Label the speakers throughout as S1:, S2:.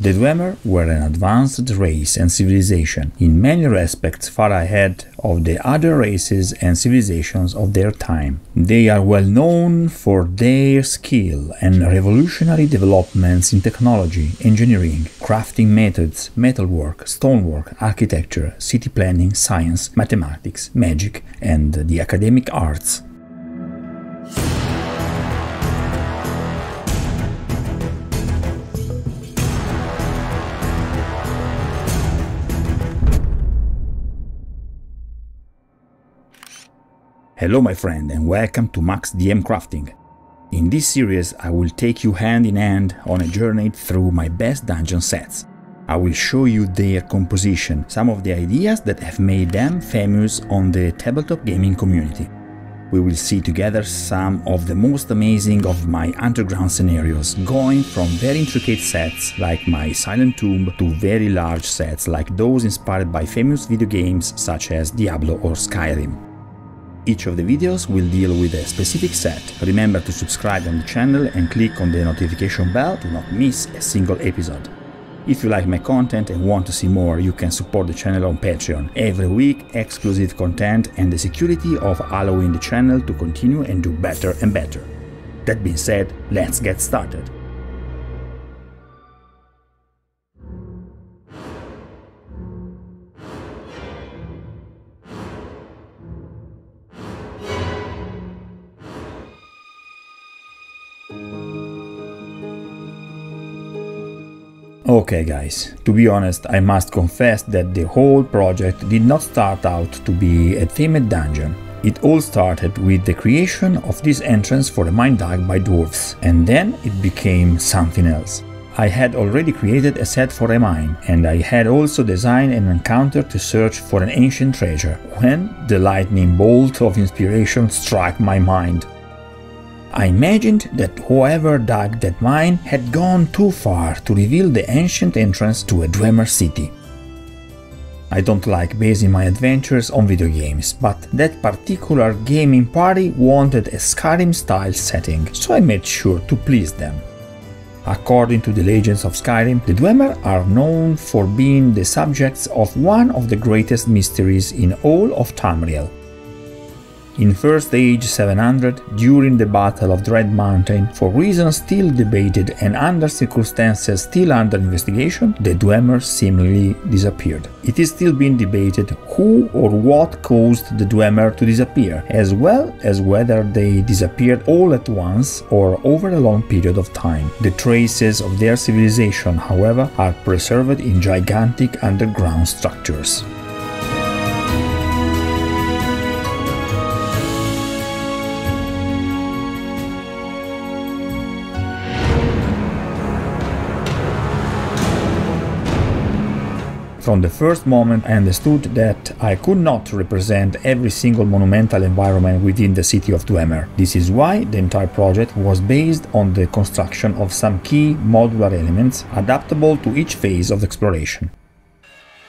S1: The Dwemer were an advanced race and civilization, in many respects far ahead of the other races and civilizations of their time. They are well known for their skill and revolutionary developments in technology, engineering, crafting methods, metalwork, stonework, architecture, city planning, science, mathematics, magic, and the academic arts. Hello my friend and welcome to Max DM Crafting. In this series I will take you hand in hand on a journey through my best dungeon sets. I will show you their composition, some of the ideas that have made them famous on the tabletop gaming community. We will see together some of the most amazing of my underground scenarios, going from very intricate sets like my Silent Tomb to very large sets like those inspired by famous video games such as Diablo or Skyrim. Each of the videos will deal with a specific set. Remember to subscribe on the channel and click on the notification bell to not miss a single episode. If you like my content and want to see more, you can support the channel on Patreon. Every week, exclusive content and the security of allowing the channel to continue and do better and better. That being said, let's get started. Okay guys, to be honest, I must confess that the whole project did not start out to be a themed dungeon. It all started with the creation of this entrance for a mine dug by dwarves, and then it became something else. I had already created a set for a mine, and I had also designed an encounter to search for an ancient treasure, when the lightning bolt of inspiration struck my mind. I imagined that whoever dug that mine had gone too far to reveal the ancient entrance to a Dwemer city. I don't like basing my adventures on video games, but that particular gaming party wanted a Skyrim-style setting, so I made sure to please them. According to the legends of Skyrim, the Dwemer are known for being the subjects of one of the greatest mysteries in all of Tamriel. In First Age 700, during the Battle of Dread Mountain, for reasons still debated and under circumstances still under investigation, the Dwemer seemingly disappeared. It is still being debated who or what caused the Dwemer to disappear, as well as whether they disappeared all at once or over a long period of time. The traces of their civilization, however, are preserved in gigantic underground structures. From the first moment I understood that I could not represent every single monumental environment within the city of Dwemer. This is why the entire project was based on the construction of some key modular elements adaptable to each phase of exploration.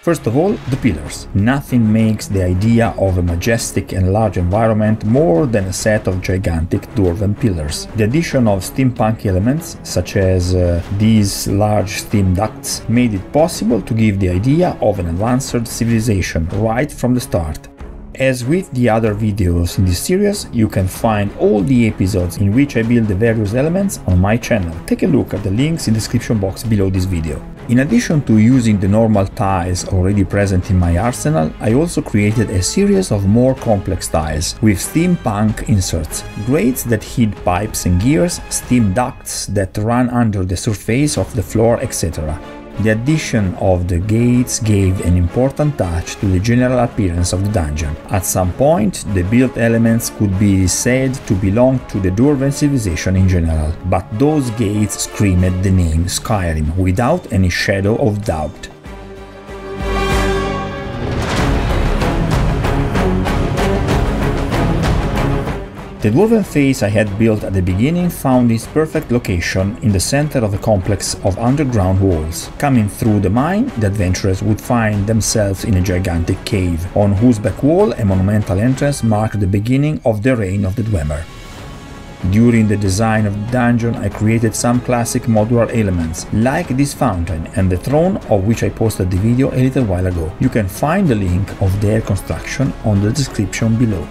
S1: First of all, the pillars. Nothing makes the idea of a majestic and large environment more than a set of gigantic dwarven pillars. The addition of steampunk elements, such as these large steam ducts, made it possible to give the idea of an advanced civilization right from the start. As with the other videos in this series, you can find all the episodes in which I build the various elements on my channel. Take a look at the links in the description box below this video. In addition to using the normal tiles already present in my arsenal, I also created a series of more complex tiles with steampunk inserts, grates that hid pipes and gears, steam ducts that run under the surface of the floor, etc. The addition of the gates gave an important touch to the general appearance of the dungeon. At some point, the built elements could be said to belong to the Dwarven civilization in general, but those gates screamed the name Skyrim without any shadow of doubt. The dwarven face I had built at the beginning found its perfect location in the center of a complex of underground walls. Coming through the mine, the adventurers would find themselves in a gigantic cave, on whose back wall a monumental entrance marked the beginning of the reign of the Dwemer. During the design of the dungeon, I created some classic modular elements, like this fountain and the throne, of which I posted the video a little while ago. You can find the link of their construction on the description below.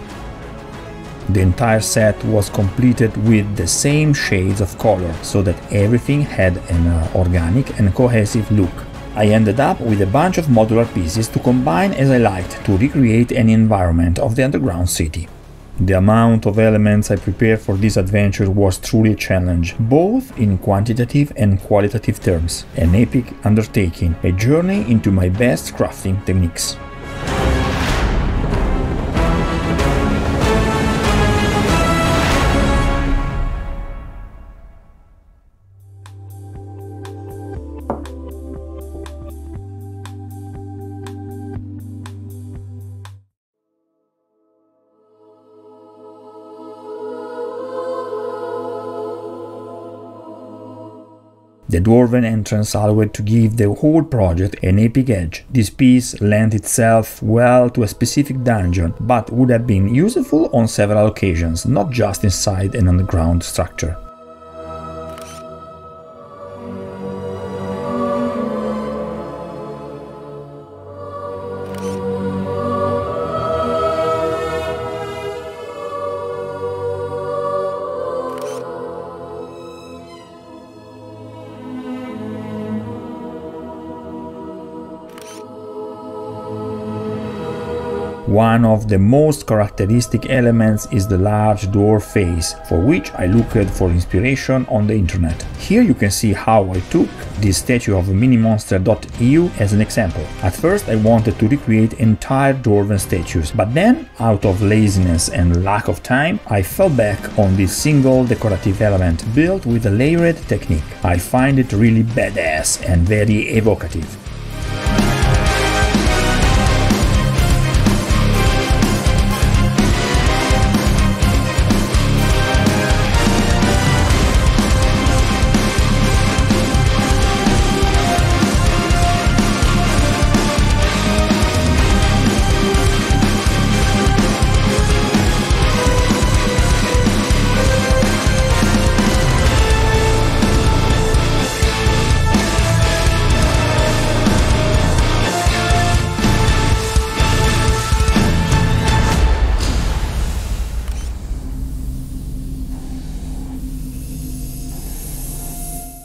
S1: The entire set was completed with the same shades of color, so that everything had an organic and cohesive look. I ended up with a bunch of modular pieces to combine as I liked to recreate an environment of the underground city. The amount of elements I prepared for this adventure was truly a challenge, both in quantitative and qualitative terms. An epic undertaking, a journey into my best crafting techniques. The dwarven entrance allowed to give the whole project an epic edge. This piece lent itself well to a specific dungeon, but would have been useful on several occasions, not just inside an underground structure. One of the most characteristic elements is the large door face, for which I looked for inspiration on the internet. Here you can see how I took this statue of minimonster.eu as an example. At first I wanted to recreate entire dwarven statues, but then, out of laziness and lack of time, I fell back on this single decorative element built with a layered technique. I find it really badass and very evocative.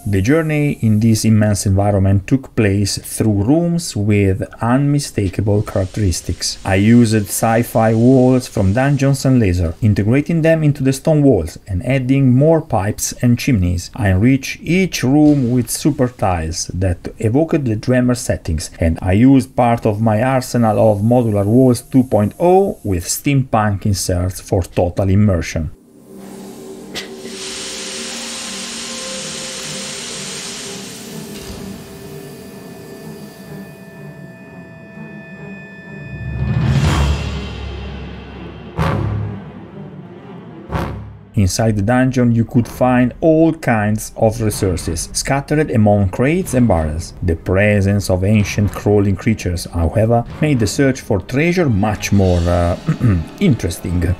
S1: The journey in this immense environment took place through rooms with unmistakable characteristics. I used sci-fi walls from Dungeons & Laser, integrating them into the stone walls and adding more pipes and chimneys. I enriched each room with super tiles that evoked the Dremel settings, and I used part of my arsenal of modular walls 2.0 with steampunk inserts for total immersion. Inside the dungeon you could find all kinds of resources, scattered among crates and barrels. The presence of ancient crawling creatures, however, made the search for treasure much more interesting.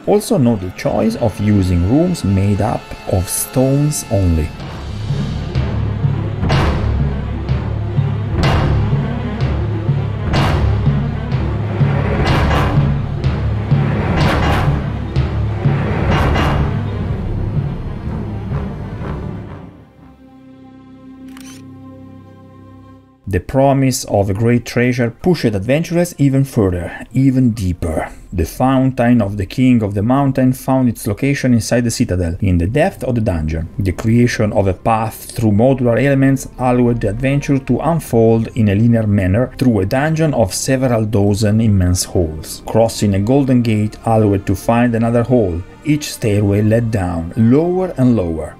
S1: Also note the choice of using rooms made up of stones only. The promise of a great treasure pushed adventurers even further, even deeper. The Fountain of the King of the Mountain found its location inside the citadel, in the depth of the dungeon. The creation of a path through modular elements allowed the adventure to unfold in a linear manner through a dungeon of several dozen immense halls. Crossing a golden gate allowed to find another hall. Each stairway led down, lower and lower.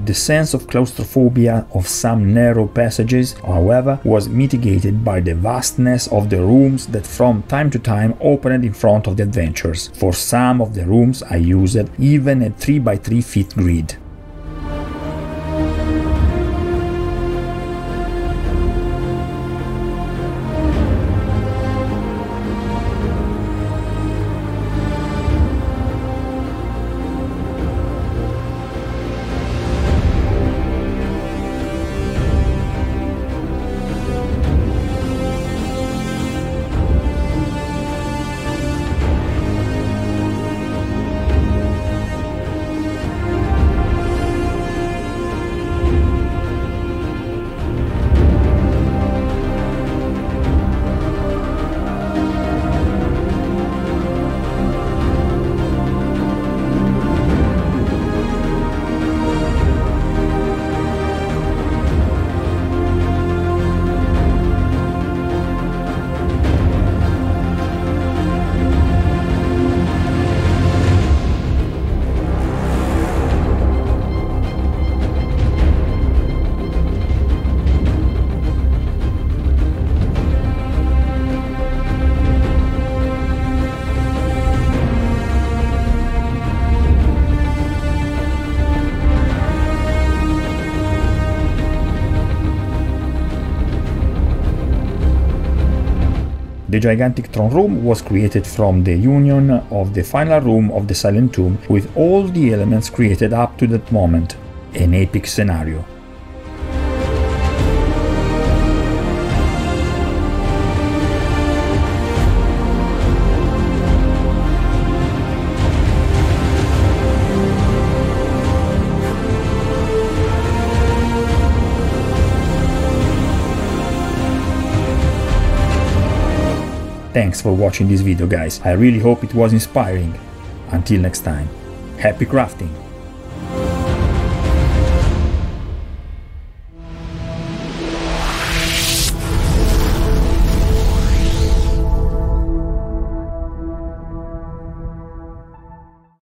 S1: The sense of claustrophobia of some narrow passages, however, was mitigated by the vastness of the rooms that from time to time opened in front of the adventurers. For some of the rooms I used even a 3x3 feet grid. The gigantic throne room was created from the union of the final room of the Silent Tomb with all the elements created up to that moment. An epic scenario. Thanks for watching this video, guys. I really hope it was inspiring. Until next time, happy crafting!